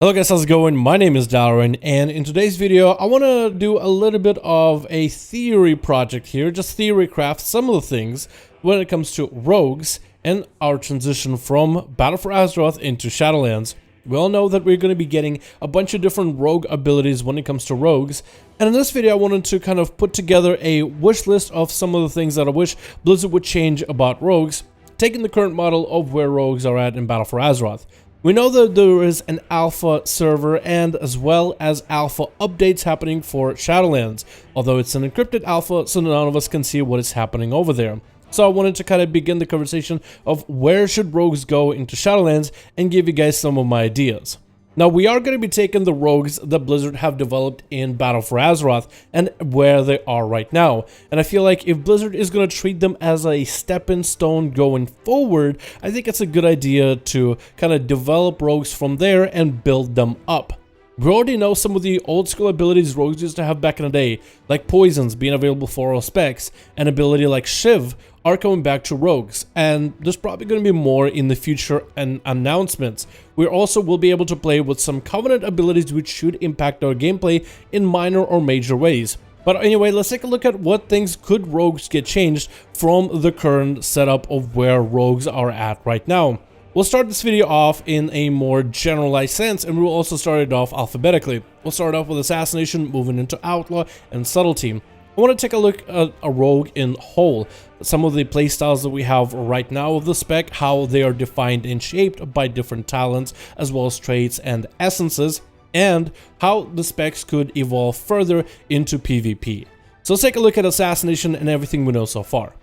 Hello guys, how's it going? My name is Dalaran, and in today's video I want to do a little bit of a theory project here, just theory craft some of the things when it comes to rogues and our transition from Battle for Azeroth into Shadowlands. We all know that we're going to be getting a bunch of different rogue abilities when it comes to rogues, and in this video I wanted to kind of put together a wish list of some of the things that I wish Blizzard would change about rogues, taking the current model of where rogues are at in Battle for Azeroth. We know that there is an alpha server and as well as alpha updates happening for Shadowlands, although it's an encrypted alpha so none of us can see what is happening over there. So I wanted to kind of begin the conversation of where should rogues go into Shadowlands and give you guys some of my ideas. Now we are going to be taking the rogues that Blizzard have developed in Battle for Azeroth and where they are right now. And I feel like if Blizzard is going to treat them as a stepping stone going forward, I think it's a good idea to kind of develop rogues from there and build them up. We already know some of the old school abilities rogues used to have back in the day, like poisons being available for all specs, and ability like Shiv are coming back to rogues, and there's probably going to be more in the future and announcements. We also will be able to play with some Covenant abilities which should impact our gameplay in minor or major ways. But anyway, let's take a look at what things could rogues get changed from the current setup of where rogues are at right now. We'll start this video off in a more generalized sense, and we'll also start it off alphabetically. We'll start off with Assassination, moving into Outlaw and Subtlety. I want to take a look at a rogue in whole, some of the playstyles that we have right now of the spec, how they are defined and shaped by different talents as well as traits and essences, and how the specs could evolve further into PvP. So let's take a look at Assassination and everything we know so far.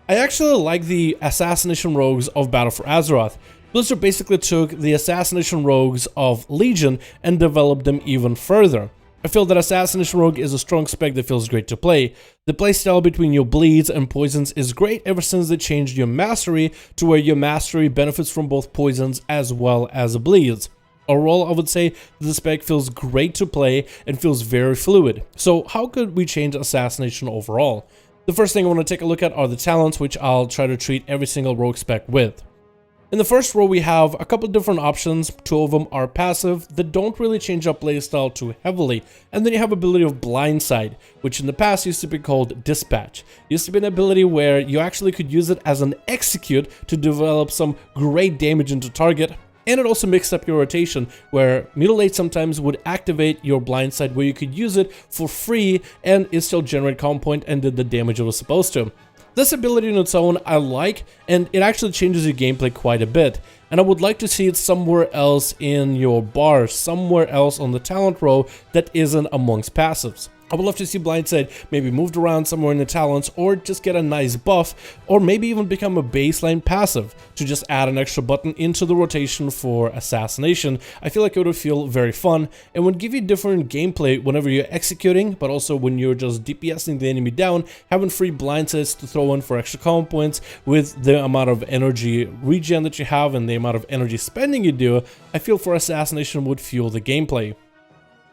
I actually like the Assassination rogues of Battle for Azeroth. Blizzard basically took the Assassination rogues of Legion and developed them even further. I feel that Assassination Rogue is a strong spec that feels great to play. The playstyle between your bleeds and poisons is great ever since they changed your mastery to where your mastery benefits from both poisons as well as bleeds. Overall, I would say the spec feels great to play and feels very fluid. So how could we change Assassination overall? The first thing I want to take a look at are the talents, which I'll try to treat every single rogue spec with. In the first row we have a couple of different options. Two of them are passive that don't really change up playstyle too heavily, and then you have ability of Blindside, which in the past used to be called Dispatch. It used to be an ability where you actually could use it as an execute to develop some great damage into target, and it also mixed up your rotation, where Mutilate sometimes would activate your Blindside where you could use it for free and it still generate comp point and did the damage it was supposed to. This ability on its own I like, and it actually changes your gameplay quite a bit, and I would like to see it somewhere else in your bar, somewhere else on the talent row that isn't amongst passives. I would love to see Blindside maybe moved around somewhere in the talents, or just get a nice buff, or maybe even become a baseline passive to just add an extra button into the rotation for Assassination. I feel like it would feel very fun and would give you different gameplay whenever you're executing, but also when you're just DPSing the enemy down, having free blindsides to throw in for extra comp points with the amount of energy regen that you have and the amount of energy spending you do. I feel for Assassination would fuel the gameplay.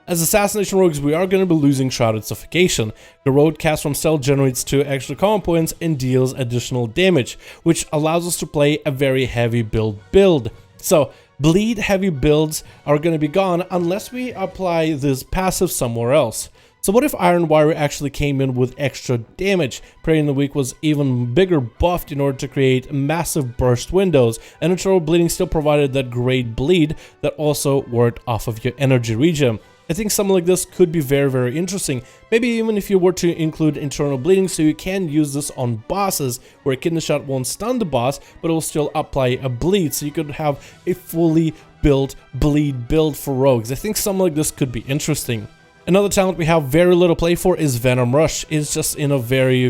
As Assassination rogues, we are going to be losing Shrouded Suffocation. The rogue cast from stealth generates 2 extra comp points and deals additional damage, which allows us to play a very heavy build. So, bleed heavy builds are going to be gone unless we apply this passive somewhere else. So what if Iron Wire actually came in with extra damage? Prey in the Weak was even bigger buffed in order to create massive burst windows, and Internal Bleeding still provided that great bleed that also worked off of your energy regen. I think something like this could be very interesting, maybe even if you were to include Internal Bleeding so you can use this on bosses where a Kidney Shot won't stun the boss, but it will still apply a bleed, so you could have a fully built bleed build for rogues. I think something like this could be interesting. Another talent we have very little play for is Venom Rush. It's just in a very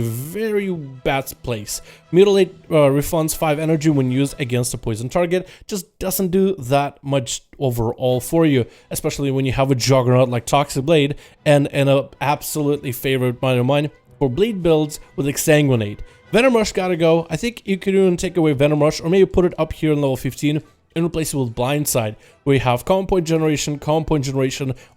bad place. Mutilate refunds 5 energy when used against a poison target. Just doesn't do that much overall for you, especially when you have a Juggernaut like Toxic Blade and an absolutely favorite mine of mine for bleed builds with Exsanguinate. Venom Rush gotta go. I think you could even take away Venom Rush or maybe put it up here in level 15 and replace it with Blindside, where you have comp point generation,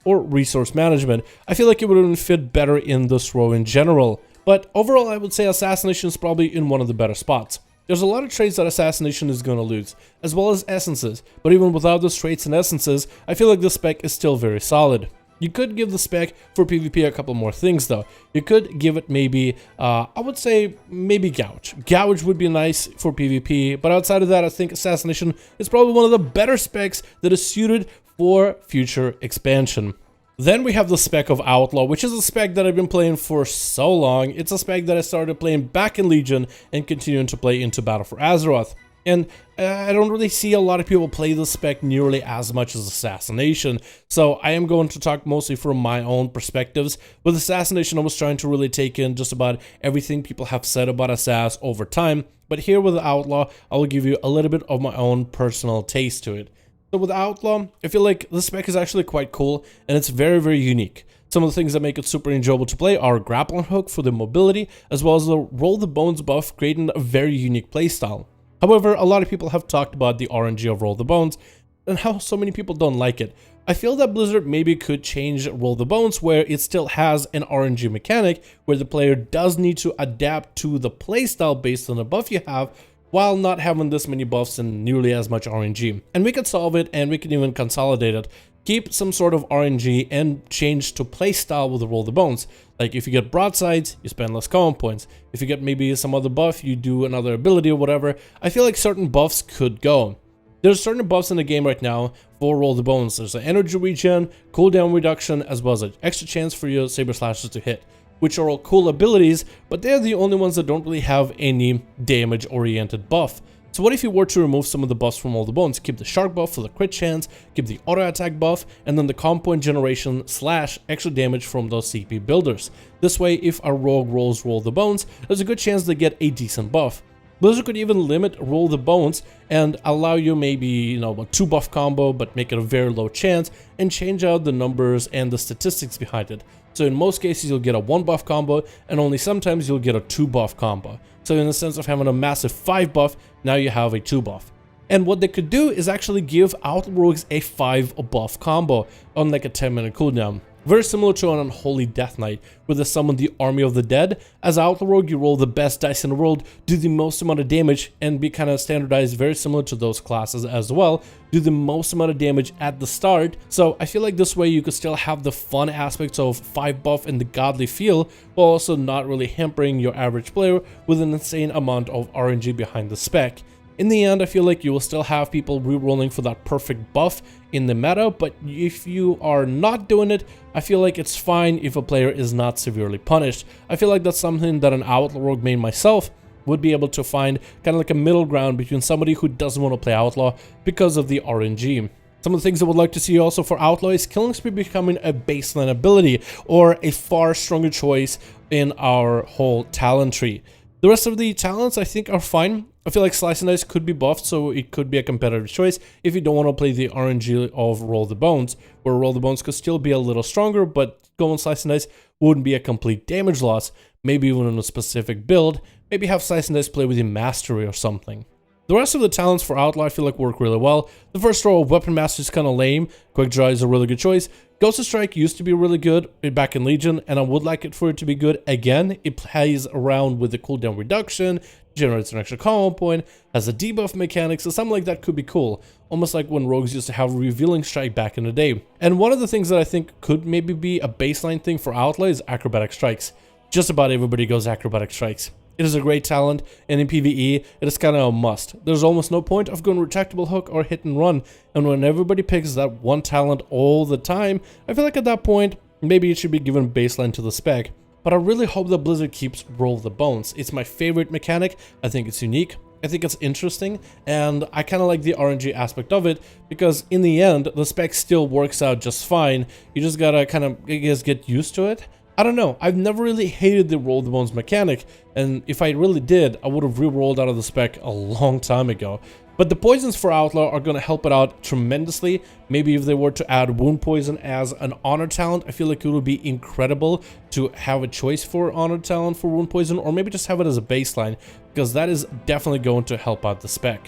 or resource management. I feel like it would even fit better in this row in general. But overall, I would say Assassination is probably in one of the better spots. there's a lot of traits that Assassination is going to lose, as well as essences, but even without those traits and essences, I feel like the spec is still very solid. You could give the spec for PvP a couple more things though. You could give it maybe, I would say maybe Gouge. Gouge would be nice for PvP, but outside of that, I think Assassination is probably one of the better specs that is suited for future expansion. Then we have the spec of Outlaw, which is a spec that I've been playing for so long. It's a spec that I started playing back in Legion and continuing to play into Battle for Azeroth. And I don't really see a lot of people play the spec nearly as much as Assassination, so I am going to talk mostly from my own perspectives. With Assassination, I was trying to really take in just about everything people have said about Assass over time, but here with Outlaw, I will give you a little bit of my own personal taste to it. So with Outlaw, I feel like the spec is actually quite cool, and it's very, very unique. Some of the things that make it super enjoyable to play are Grappling Hook for the mobility, as well as the Roll the Bones buff, creating a very unique playstyle. However, a lot of people have talked about the RNG of Roll the Bones, and how so many people don't like it. I feel that Blizzard maybe could change Roll the Bones where it still has an RNG mechanic, where the player does need to adapt to the playstyle based on the buff you have, while not having this many buffs and nearly as much RNG. And we could solve it, and we can even consolidate it. Keep some sort of RNG and change to playstyle with the Roll the Bones. Like if you get broadsides, you spend less common points. If you get maybe some other buff, you do another ability or whatever. I feel like certain buffs could go. There's certain buffs in the game right now for Roll the Bones. There's an energy regen, cooldown reduction, as well as an extra chance for your Saber Slashers to hit, which are all cool abilities, but they're the only ones that don't really have any damage-oriented buff. So what if you were to remove some of the buffs from Roll the Bones? Keep the Shark buff for the crit chance, keep the auto attack buff, and then the comp point generation / extra damage from those CP builders. This way, if a rogue rolls Roll the Bones, there's a good chance they get a decent buff. Blizzard could even limit Roll the Bones and allow you maybe, you know, a 2 buff combo, but make it a very low chance, and change out the numbers and the statistics behind it. So in most cases, you'll get a 1 buff combo, and only sometimes you'll get a 2 buff combo. So in the sense of having a massive 5 buff, now you have a 2 buff. And what they could do is actually give Outlaw Rogues a 5 buff combo on like a 10-minute cooldown. Very similar to an Unholy Death Knight, where they summon the Army of the Dead. As Outlaw Rogue, you roll the best dice in the world, do the most amount of damage, and be kind of standardized very similar to those classes as well. Do the most amount of damage at the start. So I feel like this way you could still have the fun aspects of 5 buff and the godly feel, while also not really hampering your average player with an insane amount of RNG behind the spec. In the end, I feel like you will still have people rerolling for that perfect buff in the meta, but if you are not doing it, I feel like it's fine if a player is not severely punished. I feel like that's something that an Outlaw Rogue main myself would be able to find, kind of like a middle ground between somebody who doesn't want to play Outlaw because of the RNG. Some of the things I would like to see also for Outlaw is Killing Spree becoming a baseline ability, or a far stronger choice in our whole talent tree. The rest of the talents I think are fine. I feel like Slice and Dice could be buffed, so it could be a competitive choice if you don't want to play the RNG of Roll the Bones, where Roll the Bones could still be a little stronger, but going Slice and Dice wouldn't be a complete damage loss, maybe even in a specific build. Maybe have Slice and Dice play with the Mastery or something. The rest of the talents for Outlaw I feel like work really well. The first row of Weapon Master is kind of lame. Quick Draw is a really good choice. Ghost of Strike used to be really good back in Legion, and I would like it for it to be good again. It plays around with the cooldown reduction, generates an extra combo point, has a debuff mechanic, so something like that could be cool. Almost like when Rogues used to have Revealing Strike back in the day. And one of the things that I think could maybe be a baseline thing for Outlaw is Acrobatic Strikes. Just about everybody goes Acrobatic Strikes. It is a great talent, and in PvE, it is kind of a must. There's almost no point of going Retractable Hook or Hit and Run, and when everybody picks that one talent all the time, I feel like at that point, maybe it should be given baseline to the spec. But I really hope that Blizzard keeps Roll the Bones. It's my favorite mechanic. I think it's unique. I think it's interesting, and I kind of like the RNG aspect of it, because in the end, the spec still works out just fine. You just gotta kind of, I guess, get used to it. I don't know, I've never really hated the Roll the Bones mechanic, and if I really did, I would have re-rolled out of the spec a long time ago. But the poisons for Outlaw are going to help it out tremendously. Maybe if they were to add Wound Poison as an honor talent, I feel like it would be incredible to have a choice for honor talent for Wound Poison, or maybe just have it as a baseline, because that is definitely going to help out the spec.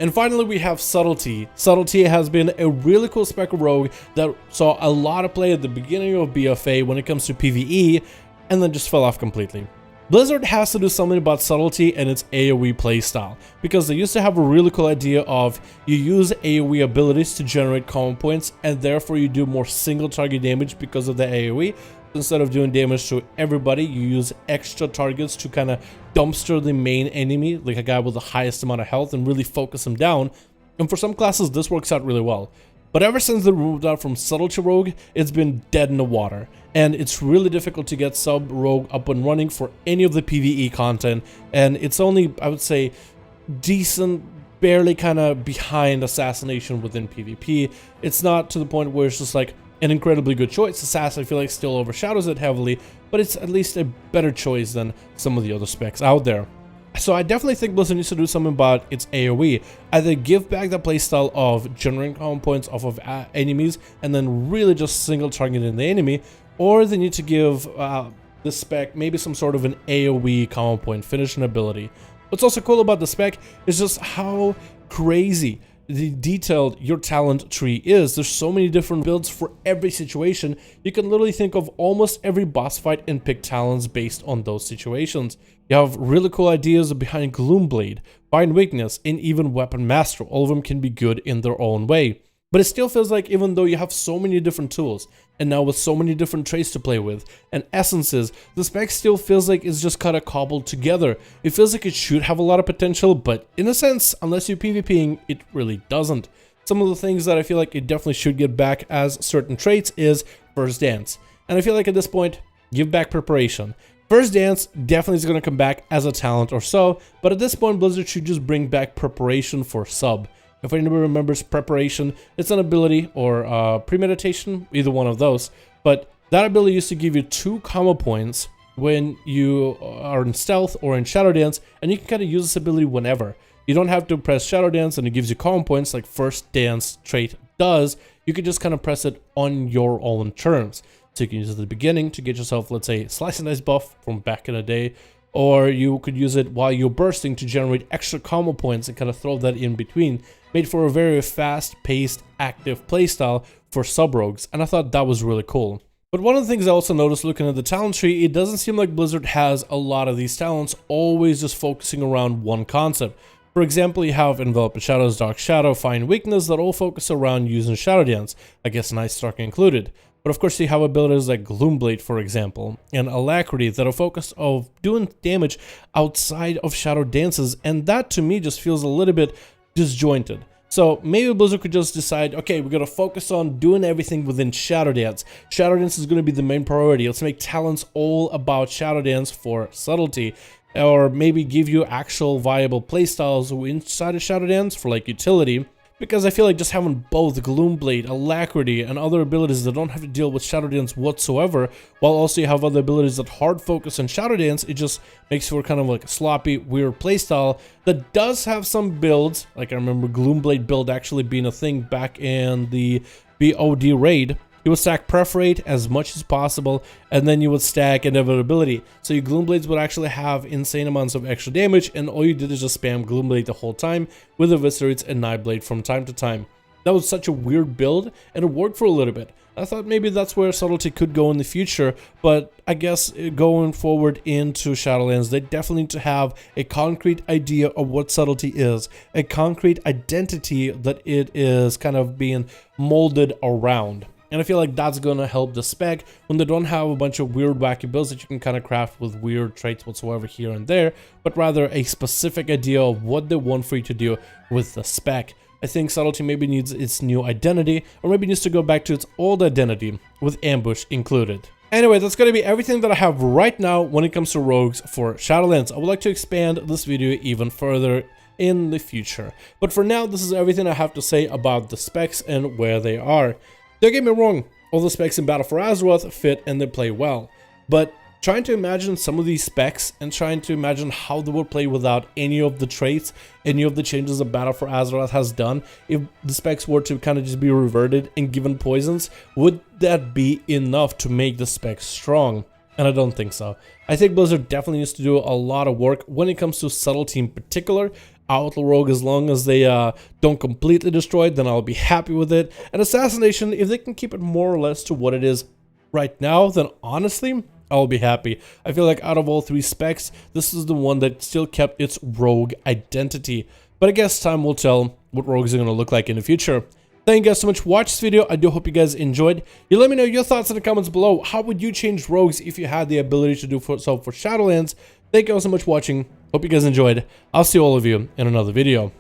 And finally, we have Subtlety. Subtlety has been a really cool spec of Rogue that saw a lot of play at the beginning of BFA when it comes to PvE, and then just fell off completely. Blizzard has to do something about Subtlety and its AoE playstyle, because they used to have a really cool idea of you use AoE abilities to generate combo points, and therefore you do more single target damage because of the AoE. Instead of doing damage to everybody, you use extra targets to kind of dumpster the main enemy, like a guy with the highest amount of health, and really focus him down. And for some classes, this works out really well. But ever since they removed out from Subtlety Rogue, it's been dead in the water. And it's really difficult to get Sub Rogue up and running for any of the PvE content. And it's only, I would say, decent, barely kind of behind Assassination within PvP. It's not to the point where it's just like an incredibly good choice. Assassin, I feel like, still overshadows it heavily, but it's at least a better choice than some of the other specs out there. So I definitely think Blizzard needs to do something about its AoE. Either give back the playstyle of generating combo points off of enemies and then really just single targeting the enemy, or they need to give the spec maybe some sort of an AoE combo point finishing ability. What's also cool about the spec is just how crazy detailed your talent tree is. There's so many different builds for every situation. You can literally think of almost every boss fight and pick talents based on those situations. You have really cool ideas behind Gloomblade, Find Weakness, and even Weapon Master. All of them can be good in their own way. But it still feels like, even though you have so many different tools, and now with so many different traits to play with, and essences, the spec still feels like it's just kind of cobbled together. It feels like it should have a lot of potential, but in a sense, unless you're PvPing, it really doesn't. Some of the things that I feel like it definitely should get back as certain traits is First Dance. And I feel like at this point, give back Preparation. First Dance definitely is going to come back as a talent or so, but at this point, Blizzard should just bring back Preparation for Sub. If anybody remembers Preparation, it's an ability or premeditation, either one of those. But that ability used to give you 2 combo points when you are in Stealth or in Shadowlands, and you can kind of use this ability whenever. You don't have to press Shadowlands and it gives you combo points like First Dance trait does. You can just kind of press it on your own terms. So you can use it at the beginning to get yourself, let's say, Slice and Dice buff from back in the day. Or you could use it while you're bursting to generate extra combo points and kind of throw that in between. Made for a very fast-paced, active playstyle for sub-rogues, and I thought that was really cool. But one of the things I also noticed looking at the talent tree, it doesn't seem like Blizzard has a lot of these talents always just focusing around one concept. For example, you have Envelop in Shadows, Dark Shadow, Find Weakness that all focus around using Shadow Dance, I guess Night Stalker included. But of course you have abilities like Gloomblade, for example, and Alacrity that are focused on doing damage outside of Shadow Dances, and that to me just feels a little bit disjointed. So maybe Blizzard could just decide, okay, we're going to focus on doing everything within Shadow Dance. Shadow Dance is going to be the main priority. Let's make talents all about Shadow Dance for Subtlety. Or maybe give you actual viable playstyles inside of Shadow Dance for like utility. Because I feel like just having both Gloomblade, Alacrity, and other abilities that don't have to deal with Shadow Dance whatsoever, while also you have other abilities that hard focus on Shadow Dance, it just makes for kind of like a sloppy, weird playstyle that does have some builds. Like I remember Gloomblade build actually being a thing back in the BOD raid. You would stack Preferate as much as possible, and then you would stack Inevitability. So your Gloomblades would actually have insane amounts of extra damage, and all you did is just spam Gloomblade the whole time with Eviscerates and Nightblade from time to time. That was such a weird build, and it worked for a little bit. I thought maybe that's where Subtlety could go in the future, but I guess going forward into Shadowlands, they definitely need to have a concrete idea of what Subtlety is, a concrete identity that it is kind of being molded around. And I feel like that's going to help the spec when they don't have a bunch of weird wacky builds that you can kind of craft with weird traits whatsoever here and there, but rather a specific idea of what they want for you to do with the spec. I think Subtlety maybe needs its new identity, or maybe needs to go back to its old identity with Ambush included. Anyway, that's going to be everything that I have right now when it comes to rogues for Shadowlands. I would like to expand this video even further in the future. But for now, this is everything I have to say about the specs and where they are. Don't get me wrong, all the specs in Battle for Azeroth fit and they play well, but trying to imagine some of these specs and trying to imagine how they would play without any of the traits, any of the changes that Battle for Azeroth has done, if the specs were to kind of just be reverted and given poisons, would that be enough to make the specs strong? And I don't think so. I think Blizzard definitely needs to do a lot of work when it comes to Subtlety in particular. Outlaw Rogue, as long as they don't completely destroy it, then I'll be happy with it. And Assassination, if they can keep it more or less to what it is right now, then honestly, I'll be happy. I feel like out of all 3 specs, this is the one that still kept its rogue identity. But I guess time will tell what rogues are going to look like in the future. Thank you guys so much for watching this video. I do hope you guys enjoyed. You let me know your thoughts in the comments below. How would you change rogues if you had the ability to do so for Shadowlands? Thank you all so much for watching. Hope you guys enjoyed. I'll see all of you in another video.